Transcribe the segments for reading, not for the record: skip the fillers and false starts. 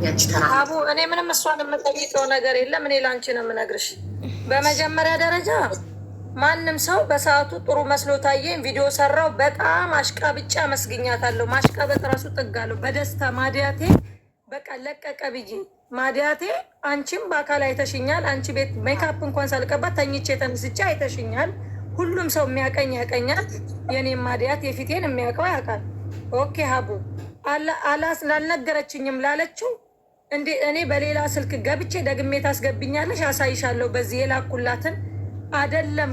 ያቺ ተራ አቡ እኔ ምንም እሷን የምጠይቀው ነገር የለም። እኔ ላንቺ ነው የምነግርሽ። በመጀመሪያ ደረጃ ማንም ሰው በሰዓቱ ጥሩ መስሎ ታየኝ፣ ቪዲዮ ሰራው፣ በጣም አሽቃብጬ አመስግኛታለሁ። ማሽቃበጥ ራሱ ጥጋለሁ። በደስታ ማዲያቴ በቃ ለቀቀ ብዬ ማዲያቴ፣ አንቺም በአካል አይተሽኛል። አንቺ ቤት ሜካፕ እንኳን ሳልቀባት ተኝቼ ተንስቼ አይተሽኛል። ሁሉም ሰው የሚያቀኝ ያቀኛል። የኔም ማዲያት የፊቴን የሚያውቀው ያውቃል። ኦኬ ሀቡ አላስ ላልነገረችኝም ላለችው እንዴ እኔ በሌላ ስልክ ገብቼ ደግሜ ታስገብኛለሽ፣ አሳይሻለሁ። በዚህ የላኩላትን አይደለም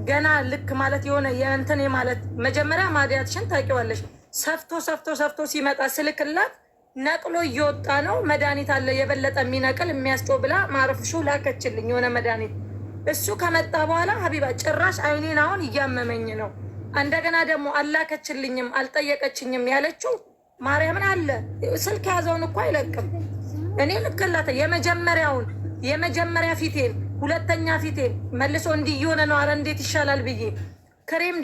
ገና ልክ ማለት የሆነ የእንትን ማለት መጀመሪያ ማዲያትሽን ታውቂዋለሽ። ሰፍቶ ሲመጣ ስልክላት ነቅሎ እየወጣ ነው። መድኃኒት አለ የበለጠ የሚነቅል የሚያስጮ ብላ ማረፍሹ ላከችልኝ የሆነ መድኃኒት። እሱ ከመጣ በኋላ ሀቢባ ጭራሽ አይኔን አሁን እያመመኝ ነው። እንደገና ደግሞ አላከችልኝም አልጠየቀችኝም ያለችው ማርያምን አለ ስልክ ያዘውን እኮ አይለቅም። እኔ ልክላተ የመጀመሪያ ፊቴን ሁለተኛ ፊቴን መልሶ እንዲየሆነ ነው። አረ እንዴት ይሻላል ብዬ ክሬም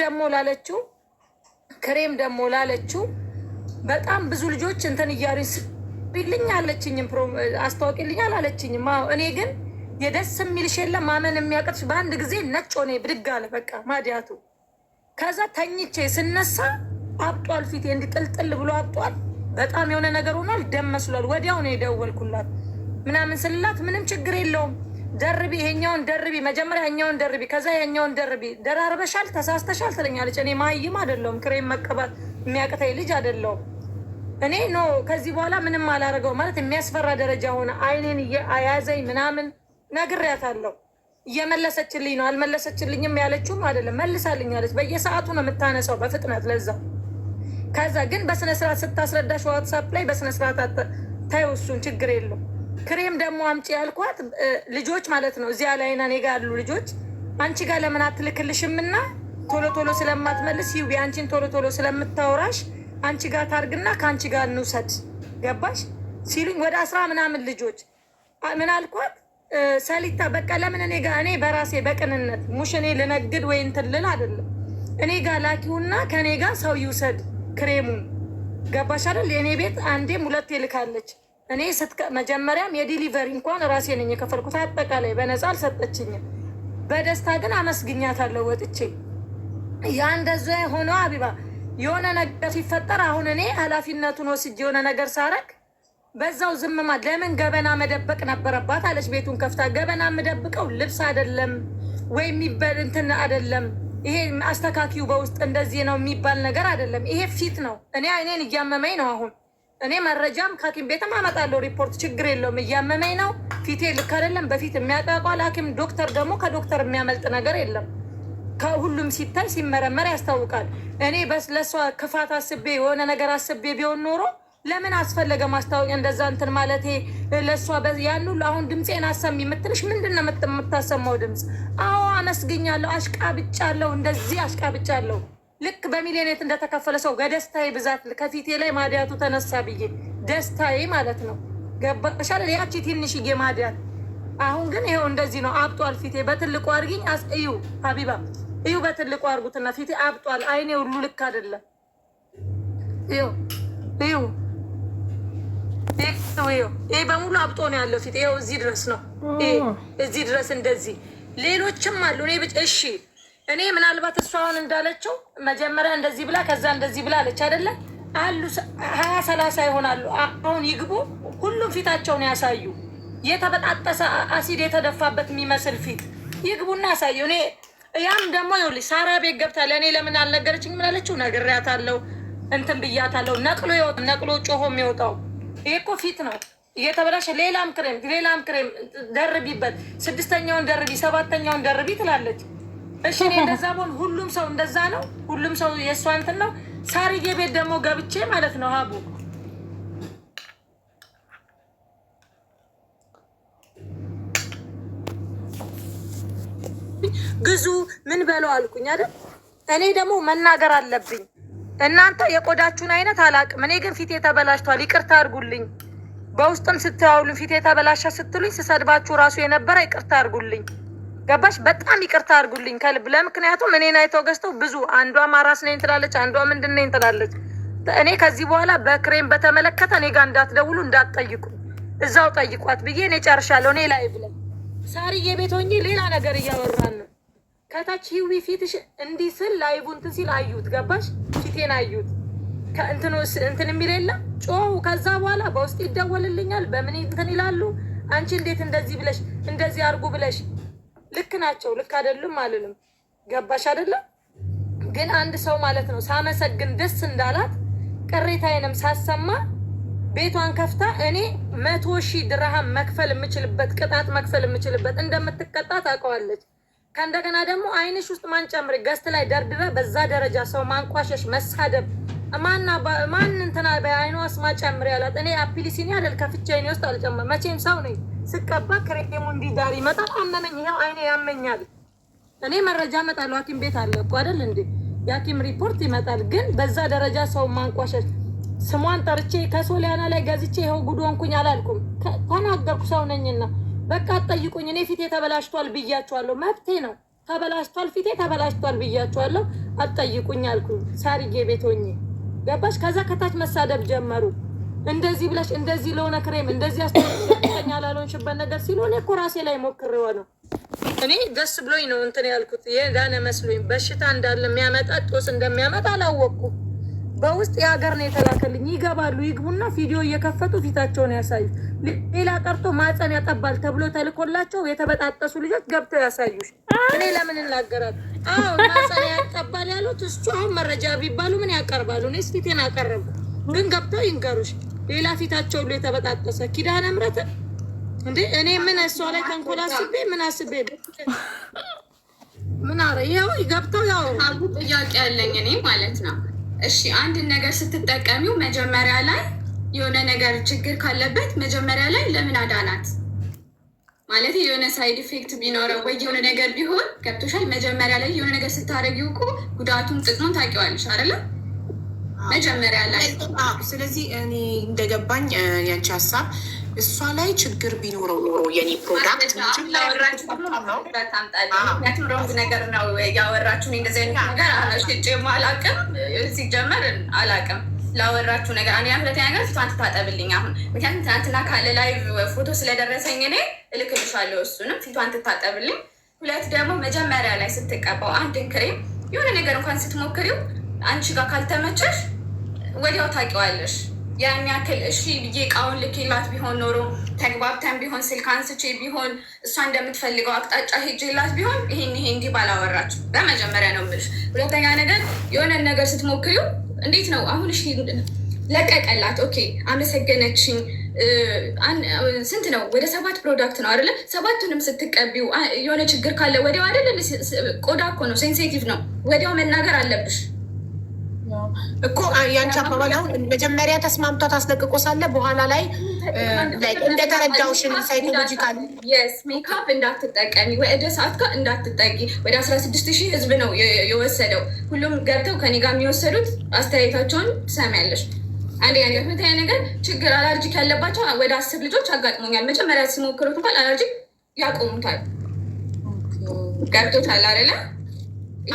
ደግሞ ላለችው በጣም ብዙ ልጆች እንትን እያሉኝ ስልኝ አለችኝም አስታወቂልኛል አለችኝም። እኔ ግን የደስ የሚልሽ የለም ማመን የሚያቀጥሽ በአንድ ጊዜ ነጭ ሆኔ ብድግ አለ በቃ ማዲያቱ። ከዛ ተኝቼ ስነሳ አብጧል ፊቴ እንዲጥልጥል ብሎ አብጧል። በጣም የሆነ ነገር ሆኗል። ደም መስሏል። ወዲያው ነው የደወልኩላት ምናምን ስላት ምንም ችግር የለውም ደርቢ፣ ይሄኛውን ደርቢ፣ መጀመሪያ ይሄኛውን ደርቢ፣ ከዛ ይሄኛውን ደርቢ፣ ደራርበሻል፣ ተሳስተሻል ትለኛለች። እኔ ማይም አይደለሁም፣ ክሬም መቀባት የሚያቅተኝ ልጅ አይደለሁም። እኔ ኖ ከዚህ በኋላ ምንም አላደርገው ማለት የሚያስፈራ ደረጃ ሆነ። አይኔን አያዘኝ ምናምን ነግሬያታለሁ። እየመለሰችልኝ ነው። አልመለሰችልኝም ያለችውም አይደለም መልሳልኛለች። በየሰዓቱ ነው የምታነሳው በፍጥነት ለዛ። ከዛ ግን በስነስርዓት ስታስረዳሽ ዋትሳፕ ላይ በስነስርዓት ታዩ። እሱን ችግር የለው። ክሬም ደግሞ አምጪ ያልኳት ልጆች ማለት ነው እዚያ ላይ እኔ ጋር ያሉ ልጆች አንቺ ጋር ለምን አትልክልሽምና ቶሎ ስለማትመልስ ይው አንቺን ቶሎ ስለምታወራሽ አንቺ ጋር ታርግና ከአንቺ ጋር እንውሰድ ገባሽ ሲሉኝ ወደ 10 ምናምን ልጆች ምን አልኳት ሰሊታ በቃ ለምን እኔ በራሴ በቅንነት ሙሽ እኔ ልነግድ ወይ እንትን ልል አይደለም። እኔ ጋር ላኪውና ከኔ ጋር ሰው ይውሰድ ክሬሙን ገባሽ አይደል? የኔ ቤት አንዴም ሁለቴ ልካለች። እኔ መጀመሪያም የዲሊቨሪ እንኳን ራሴ ነኝ የከፈልኩት። አጠቃላይ በነፃ አልሰጠችኝም። በደስታ ግን አመስግኛታለሁ ወጥቼ። ያ እንደዛ ሆኖ አቢባ የሆነ ነገር ሲፈጠር አሁን እኔ ኃላፊነቱን ወስጄ የሆነ ነገር ሳረግ በዛው ዝም ማለት ለምን ገበና መደበቅ ነበረባት አለች። ቤቱን ከፍታ ገበና የምደብቀው ልብስ አይደለም ወይ የሚበል እንትን አይደለም። ይሄ አስተካኪው በውስጥ እንደዚህ ነው የሚባል ነገር አይደለም። ይሄ ፊት ነው። እኔን እያመመኝ ነው። አሁን እኔ መረጃም ከሐኪም ቤትም አመጣለሁ ሪፖርት፣ ችግር የለውም። እያመመኝ ነው። ፊቴ ልክ አይደለም። በፊት የሚያውቃል ሐኪም ዶክተር ደግሞ ከዶክተር የሚያመልጥ ነገር የለም። ከሁሉም ሲታይ ሲመረመር ያስታውቃል። እኔ ለሷ ክፋት አስቤ የሆነ ነገር አስቤ ቢሆን ኖሮ ለምን አስፈለገ ማስታወቂያ እንደዛ እንትን ማለት ለሷ ያን ሁሉ አሁን ድምፄን አሰሚ የምትልሽ ምንድን ነው የምታሰማው ድምፅ? አዎ አመስግኛለሁ፣ አሽቃብጫለሁ፣ እንደዚህ አሽቃብጫለሁ። ልክ በሚሊዮኔት እንደተከፈለ ሰው በደስታዬ ብዛት ከፊቴ ላይ ማዲያቱ ተነሳ ብዬ ደስታዬ ማለት ነው። ገባሻል? ያቺ ትንሽዬ ማዲያት አሁን ግን ይኸው እንደዚህ ነው አብጧል ፊቴ። በትልቁ አድርጊኝ እዩ ሀቢባ እዩ፣ በትልቁ አድርጉትና ፊቴ አብጧል። አይኔ ሁሉ ልክ አይደለም። እዩ ይሄ በሙሉ አብጦ ነው ያለው ፊት። ይኸው እዚህ ድረስ ነው፣ እዚህ ድረስ እንደዚህ። ሌሎችም አሉ። እሺ እኔ ምናልባት እሷ አሁን እንዳለችው መጀመሪያ እንደዚህ ብላ ከዛ እንደዚህ ብላ አለች አይደለ? አሉ 20-30 ይሆናሉ። አሁን ይግቡ፣ ሁሉም ፊታቸውን ያሳዩ። የተበጣጠሰ አሲድ የተደፋበት የሚመስል ፊት ይግቡና ያሳዩ። እኔ ያም ደግሞ ይኸውልሽ ሳራ ቤት ገብታ ለእኔ ለምን አልነገረችኝ? ምን አለችው? ነግሬያታለሁ፣ እንትን ብያታለሁ። ነቅሎ ጮሆ የሚወጣው ይሄ እኮ ፊት ነው እየተበላሸ። ሌላም ክሬም ደርቢበት፣ 6ኛውን ደርቢ፣ 7ኛውን ደርቢ ትላለች። እሺ እኔ እንደዛ ቦን ሁሉም ሰው እንደዛ ነው። ሁሉም ሰው የእሷ እንትን ነው። ሳሪጌ ቤት ደግሞ ገብቼ ማለት ነው ሀቡ ግዙ ምን በለው አልኩኝ አይደል? እኔ ደግሞ መናገር አለብኝ። እናንተ የቆዳችሁን አይነት አላቅም። እኔ ግን ፊቴ ተበላሽቷል፣ ይቅርታ አድርጉልኝ። በውስጥም ስትያውሉኝ ፊቴ ተበላሻ ስትሉኝ ስሰድባችሁ ራሱ የነበረ ይቅርታ አድርጉልኝ። ገባሽ? በጣም ይቅርታ አድርጉልኝ ከልብ። ለምክንያቱም እኔን አይተው ገዝተው ብዙ አንዷ ማራስ ነኝ ትላለች፣ አንዷ ምንድን ነኝ ትላለች። እኔ ከዚህ በኋላ በክሬም በተመለከተ እኔ ጋር እንዳትደውሉ እንዳትጠይቁ። እዛው ጠይቋት ብዬ እኔ ጨርሻለሁ። እኔ ላይ ብለን ሳርዬ ቤት ሆኜ ሌላ ነገር እያወራን ነው። ከታች ሂዊ ፊትሽ እንዲህ ስል ላይቡ እንትን ሲል አዩት። ገባሽ? ፊቴን አዩት። እንትን የሚል የለም ጮሁ። ከዛ በኋላ በውስጥ ይደወልልኛል። በምን እንትን ይላሉ። አንቺ እንዴት እንደዚህ ብለሽ እንደዚህ አርጉ ብለሽ። ልክ ናቸው፣ ልክ አይደሉም አልልም። ገባሽ አይደለም? ግን አንድ ሰው ማለት ነው ሳመሰግን ደስ እንዳላት ቅሬታዬንም ሳሰማ ቤቷን ከፍታ እኔ 100,000 ድርሃም መክፈል የምችልበት ቅጣት መክፈል የምችልበት እንደምትቀጣ ታውቀዋለች። ከእንደገና ደግሞ አይንሽ ውስጥ ማን ጨምሪ ገስት ላይ ደርድረ በዛ ደረጃ ሰው ማንቋሸሽ፣ መሳደብ ማን እንትና በአይኗስ ማጨምር ያላት። እኔ አፒሊሲኒ አይደል ከፍቼ አይኔ ውስጥ አልጨመር። መቼም ሰው ነኝ ስቀባ ክሬሙ እንዲዳር ይመጣል። አመመኝ፣ ይኸው አይኔ ያመኛል። እኔ መረጃ እመጣለሁ። ሐኪም ቤት አለ እኮ አይደል እንዴ? የሐኪም ሪፖርት ይመጣል። ግን በዛ ደረጃ ሰው ማንቋሸሽ፣ ስሟን ጠርቼ ከሶሊያና ላይ ገዝቼ ይኸው ጉድ ሆንኩኝ አላልኩም። ተናገርኩ፣ ሰው ነኝና በቃ አትጠይቁኝ። እኔ ፊቴ ተበላሽቷል ብያቸዋለሁ። መብቴ ነው። ተበላሽቷል፣ ፊቴ ተበላሽቷል ብያቸዋለሁ። አትጠይቁኝ አልኩኝ። ሳርዬ ቤት ሆኜ ገባሽ? ከዛ ከታች መሳደብ ጀመሩ። እንደዚህ ብለሽ እንደዚህ ለሆነ ክሬም እንደዚህ አስተኛ ላልሆንሽበት ነገር ሲሉ እኔ እኮ ራሴ ላይ ሞክሬው ነው። እኔ ደስ ብሎኝ ነው እንትን ያልኩት። የዳነ መስሎኝ በሽታ እንዳለ የሚያመጣ ጦስ እንደሚያመጣ አላወቅኩም። በውስጥ የሀገር ነው የተላከልኝ። ይገባሉ፣ ይግቡና ቪዲዮ እየከፈቱ ፊታቸውን ያሳዩ። ሌላ ቀርቶ ማፀን ያጠባል ተብሎ ተልኮላቸው የተበጣጠሱ ልጆች ገብተው ያሳዩሽ። እኔ ለምን እናገራለሁ? አዎ ማፀን ያጠባል ያሉት እሱ አሁን መረጃ ቢባሉ ምን ያቀርባሉ? እኔ ፊቴን አቀረብኩ፣ ግን ገብተው ይንገሩሽ። ሌላ ፊታቸው ሁሉ የተበጣጠሰ ኪዳነ ምሕረት እንዴ! እኔ ምን እሷ ላይ ተንኮል አስቤ ምን አስቤ ምን አረ ይኸው ገብተው ያው አቡ ጥያቄ ያለኝ እኔ ማለት ነው። እሺ አንድን ነገር ስትጠቀሚው መጀመሪያ ላይ የሆነ ነገር ችግር ካለበት መጀመሪያ ላይ ለምን አዳናት? ማለት የሆነ ሳይድ ኢፌክት ቢኖረው ወይ የሆነ ነገር ቢሆን ገብቶሻል። መጀመሪያ ላይ የሆነ ነገር ስታደርጊው እኮ ጉዳቱን ጥቅሙን ታውቂዋለሽ አይደለም? መጀመሪያ ላይ። ስለዚህ እኔ እንደገባኝ ያንቺ ሀሳብ እሷ ላይ ችግር ቢኖረው ኖሮ የኔ ፕሮዳክት ምክንያቱም ሮንግ ነገር ነው ያወራችሁ። እንደዚህ አይነት ነገር ሽጬም አላውቅም፣ ሲጀመር አላውቅም ላወራችሁ ነገር። እኔ ሁለተኛ ነገር ፊቷን ትታጠብልኝ አሁን፣ ምክንያቱም ትናንትና ካለ ላይቭ ፎቶ ስለደረሰኝ እኔ እልክልሻለሁ፣ እሱንም ፊቷን ትታጠብልኝ። ሁለት ደግሞ መጀመሪያ ላይ ስትቀባው አንድን ክሬም የሆነ ነገር እንኳን ስትሞክሪው አንቺ ጋር ካልተመቸሽ ወዲያው ታውቂዋለሽ። ያን ያክል እሺ ብዬ እቃውን ልኬላት ቢሆን ኖሮ ተግባብተን ቢሆን ስልክ አንስቼ ቢሆን እሷ እንደምትፈልገው አቅጣጫ ሄጄላት ቢሆን ይሄ እንዲህ ባላወራችሁ በመጀመሪያ ነው የምልሽ። ሁለተኛ ነገር የሆነ ነገር ስትሞክሪው እንዴት ነው አሁን እሺ ለቀቀላት፣ ኦኬ አመሰገነችኝ። ስንት ነው? ወደ 7 ፕሮዳክት ነው አይደለ? 7ቱንም ስትቀቢው የሆነ ችግር ካለ ወዲያው አይደለ? ቆዳ እኮ ነው፣ ሴንሲቲቭ ነው። ወዲያው መናገር አለብሽ እኮ ያንቺ አባባል አሁን መጀመሪያ ተስማምቷት አስለቅቆ ሳለ በኋላ ላይ እንደተረዳውሽን ሳይኮሎጂካል ሜካፕ እንዳትጠቀሚ ወደ ሰዓት ጋር እንዳትጠቂ። ወደ 16,000 ህዝብ ነው የወሰደው። ሁሉም ገብተው ከኔ ጋር የሚወሰዱት አስተያየታቸውን ትሰሚያለሽ። አንድ ያ ሁለተኛ ነገር ችግር አለርጂክ ያለባቸው ወደ 10 ልጆች አጋጥሞኛል። መጀመሪያ ሲሞክሩት እንኳን አለርጂክ ያቆሙታል። ገብቶታል አይደለ?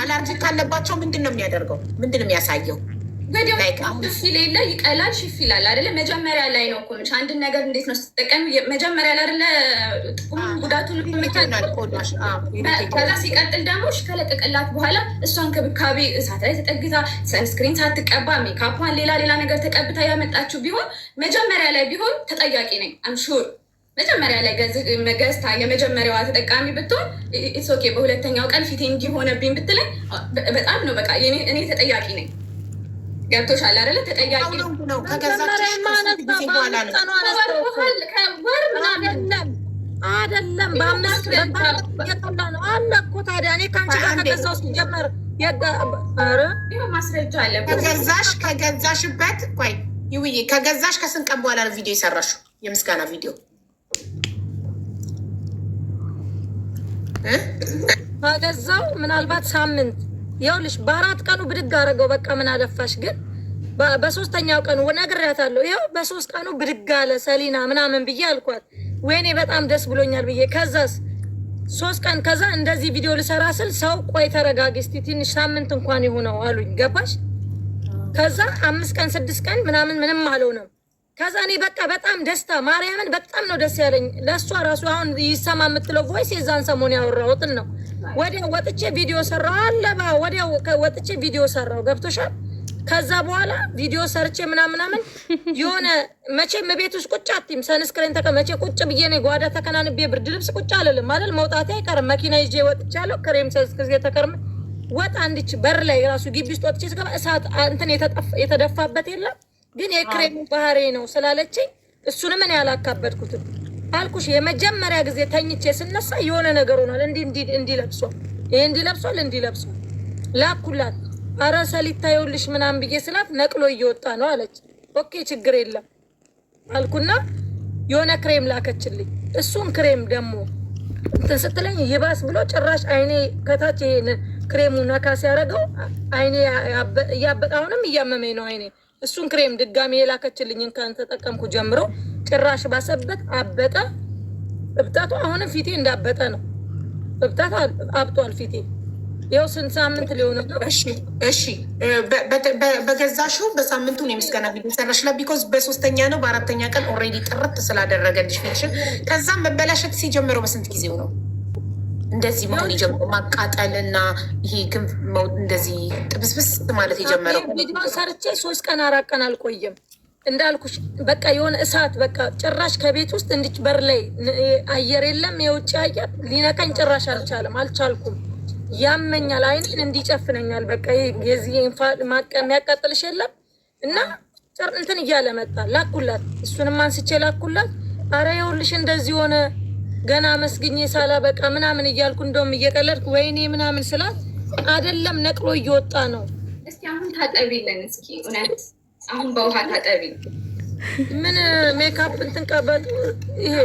አለርጂክ ካለባቸው ምንድን ነው የሚያደርገው? ምንድን ነው የሚያሳየው? ወዲያው ሽፍ ሌለ ይቀላል፣ ሽፍ ይላል አይደለ? መጀመሪያ ላይ ነው እኮ ነሽ። አንድን ነገር እንዴት ነው ስትጠቀሚ መጀመሪያ ላይ አይደለ? ጥቁም ጉዳቱን ከዛ ሲቀጥል ደግሞ ከለቀቀላት በኋላ እሷን እንክብካቤ እሳት ላይ ተጠግታ ሰንስክሪን ሳትቀባ ሜካፓን ሌላ ነገር ተቀብታ ያመጣችው ቢሆን መጀመሪያ ላይ ቢሆን ተጠያቂ ነኝ አምሹር። መጀመሪያ ላይ ገዝታ የመጀመሪያዋ ተጠቃሚ ብትሆን ኢትስ ኦኬ። በሁለተኛው ቀን ፊቴ እንዲሆነብኝ ብትለኝ በጣም ነው በቃ እኔ ተጠያቂ ነኝ። ገብቶሻል አይደለ? ተጠያቂ ነው። ከገዛች አይደለም በአምስት የጠላ ነው አለ እኮ። ታዲያ እኔ ከአንቺ ጋር ከገዛው ሲጀመር ማስረጃ አለ። ከገዛሽበት ቆይ ይውዬ፣ ከገዛሽ ከስንት ቀን በኋላ ነው ቪዲዮ የሰራሽው? የምስጋና ቪዲዮ ከገዛው ምናልባት ሳምንት ይኸውልሽ፣ በ4 ቀኑ ብድግ አደረገው። በቃ ምን አለፋሽ። ግን በ3ኛው ቀኑ ነግሬያታለሁ። ይኸው በ3 ቀኑ ብድግ አለ ሰሊና ምናምን ብዬ አልኳት። ወይኔ በጣም ደስ ብሎኛል ብዬ ከዛስ 3 ቀን ከዛ እንደዚህ ቪዲዮ ልሰራ ስል ሰው ቆይ ተረጋጊ እስኪ ትንሽ ሳምንት እንኳን ይሁነው አሉኝ። ገባሽ? ከዛ 5 ቀን 6 ቀን ምናምን ምንም አልሆነም። ከዛ እኔ በቃ በጣም ደስታ ማርያምን በጣም ነው ደስ ያለኝ። ለእሷ ራሱ አሁን ይሰማ የምትለው ቮይስ የዛን ሰሞን ያወራሁትን ነው። ወዲያው ወጥቼ ቪዲዮ ሰራው አለባ ወዲያው ወጥቼ ቪዲዮ ሰራው ገብቶሻል። ከዛ በኋላ ቪዲዮ ሰርቼ ምናምን የሆነ መቼም ቤት ውስጥ ቁጭ አትይም። ሰንስክሪን መቼ ቁጭ ብዬ ነው ጓዳ ተከናንቤ ብርድ ልብስ ቁጭ አልልም ማለት መውጣቴ አይቀርም። መኪና ይዤ ወጥቻለሁ። ክሬም ሰንስክሪን ተከርም ወጣ አንድች በር ላይ ራሱ ግቢ ውስጥ ወጥቼ ስገባ እሳት እንትን የተደፋበት የለም ግን የክሬሙ ባህሪ ነው ስላለችኝ እሱንም እኔ ያላካበድኩትም አልኩሽ። የመጀመሪያ ጊዜ ተኝቼ ስነሳ የሆነ ነገር ሆኗል። እንዲለብሷል ይሄ እንዲለብሷል ላኩላት። አረ ሰሊታ ይኸውልሽ ምናምን ብዬ ስላት ነቅሎ እየወጣ ነው አለች። ኦኬ ችግር የለም አልኩና የሆነ ክሬም ላከችልኝ። እሱን ክሬም ደግሞ እንትን ስትለኝ ይባስ ብሎ ጭራሽ አይኔ ከታች ክሬሙ ነካ ሲያደርገው አይኔ እያበጠ አሁንም እያመመኝ ነው አይኔ። እሱን ክሬም ድጋሚ የላከችልኝን ተጠቀምኩ ጀምሮ ጭራሽ ባሰበት አበጠ። እብጠቱ አሁንም ፊቴ እንዳበጠ ነው። እብጠቱ አብጧል ፊቴ። ይኸው ስንት ሳምንት ሊሆን ነው። እሺ በገዛሽው በሳምንቱ ነው የምስጋና ቪዲዮ ሰራሽላ። ቢኮዝ በ3ኛ ነው በ4ኛ ቀን ኦልሬዲ ጥርት ስላደረገልሽ ፊትሽን። ከዛም መበላሸት ሲጀምረው በስንት ጊዜው ነው እንደዚህ መሆን የጀመረው? ማቃጠል እና ይሄ ግን እንደዚህ ጥብስብስ ማለት የጀመረው? ቪዲዮ ሰርቼ 3 ቀን 4 ቀን አልቆየም እንዳልኩሽ። በቃ የሆነ እሳት በቃ ጭራሽ ከቤት ውስጥ እንዲች በር ላይ አየር የለም የውጭ አየር ሊነቀኝ ጭራሽ አልቻልኩም። ያመኛል፣ አይኔን እንዲጨፍነኛል። በቃ የዚህ የሚያቃጥልሽ የለም እና እንትን እያለ መጣ። ላኩላት፣ እሱንም አንስቼ ላኩላት። አረ ይኸውልሽ እንደዚህ ሆነ ገና መስግኜ ሳላ በቃ ምናምን እያልኩ እንደውም እየቀለድኩ ወይኔ ምናምን ስላት አይደለም ነቅሎ እየወጣ ነው። እስኪ አሁን ታጠቢልን እስኪ እውነት አሁን በውሃ ታጠቢ። ምን ሜካፕ እንትን ቀበጥ ይሄ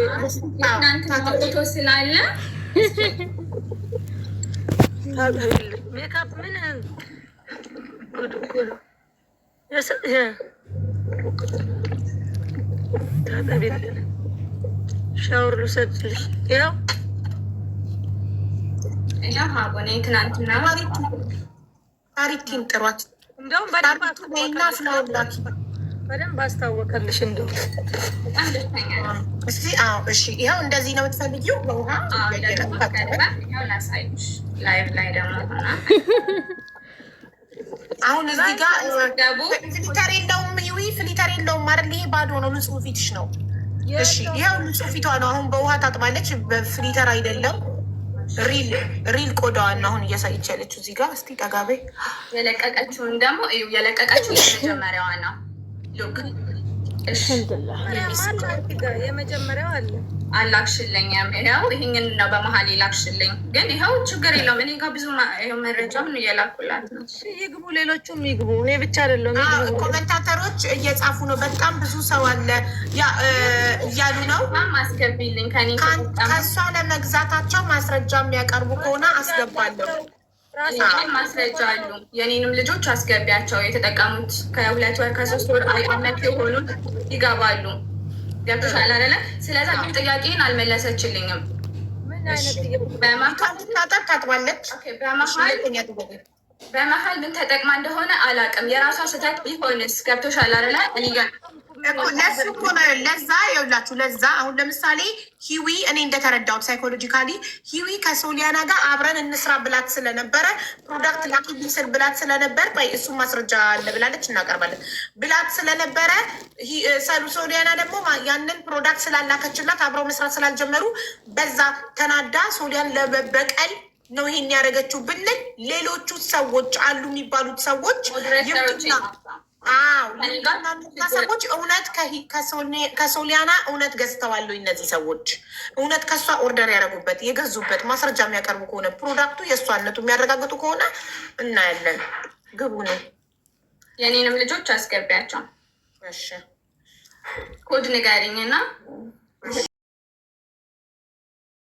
እናንተ ፎቶ ስላለ ታጠቢልን ሜካፕ ምን ታጠቢልን ሻወር ልውሰድልሽ። ያው ማቦኔ ትናንትና ታሪክን ጥሯት እንደውም በደንብ አስታወቀልሽ። እንደው እስቲ እሺ፣ ይኸው እንደዚህ ነው የምትፈልጊው በውሃ ላሳይሽ። ላይቭ ላይ ደግሞ አሁን እዚህ ጋር ፍሊተር የለውም። ፍሊተር የለውም አይደል? ይሄ ባዶ ነው፣ ንጹህ ፊትሽ ነው። እሺ ይኸው ንጹህ ፊቷ ነው። አሁን በውሃ ታጥባለች፣ በፍሊተር አይደለም። ሪል ቆዳዋን አሁን እያሳየች ያለችው እዚህ ጋር። እስቲ ጠጋቤ የለቀቀችውን ደግሞ የለቀቀችው የመጀመሪያዋ ነው። ሉክ የመጀመሪያው አለ አላክሽልኝ። ይኸው ይህንን ነው በመሀል ይላክሽልኝ። ግን ይኸው ችግር የለውም። እኔ ጋር ብዙ መረጃም እየላኩላት ነው። ይግቡ፣ ሌሎቹም ይግቡ። እኔ ብቻ አይደለም። ኮመንታተሮች እየጻፉ ነው። በጣም ብዙ ሰው አለ እያሉ ነው። አስገቢልኝ ከእሷ ለመግዛታቸው ማስረጃ የሚያቀርቡ ከሆነ አስገባለሁ። ማስረጃ አሉ። የኔንም ልጆች አስገቢያቸው። የተጠቀሙት ከ2 ወር ከ3 ወር አመት የሆኑት ይገባሉ። ገብቶሻል አይደለ? ስለዛ ግን ጥያቄን አልመለሰችልኝም። በማታጠብ ታጥባለች። በመሀል ምን ተጠቅማ እንደሆነ አላውቅም። የራሷ ስህተት ቢሆንስ? ገብቶሻል አይደለ? ለሱ እኮ ነው። ለዛ ይኸውላችሁ፣ ለዛ አሁን ለምሳሌ ሂዊ እኔ እንደተረዳሁት ሳይኮሎጂካሊ ሂዊ ከሶሊያና ጋር አብረን እንስራ ብላት ስለነበረ ፕሮዳክት ላኪልኝ ስል ብላት ስለነበር እሱ ማስረጃ አለ ብላለች፣ እናቀርባለን ብላት ስለነበረ ሶሊያና ደግሞ ያንን ፕሮዳክት ስላላከችላት አብረው መስራት ስላልጀመሩ በዛ ተናዳ ሶሊያን ለመበቀል ነው ይሄን ያደረገችው ብንል ሌሎቹ ሰዎች አሉ የሚባሉት ሰዎች ሰዎች እውነት ከሶሊያና እውነት ገዝተዋል። እነዚህ ሰዎች እውነት ከእሷ ኦርደር ያደረጉበት የገዙበት ማስረጃ የሚያቀርቡ ከሆነ ፕሮዳክቱ የእሷነቱ የሚያረጋግጡ ከሆነ እናያለን። ግቡ ነው። የኔንም ልጆች አስገቢያቸው። እሺ፣ ኮድ ንገሪኝና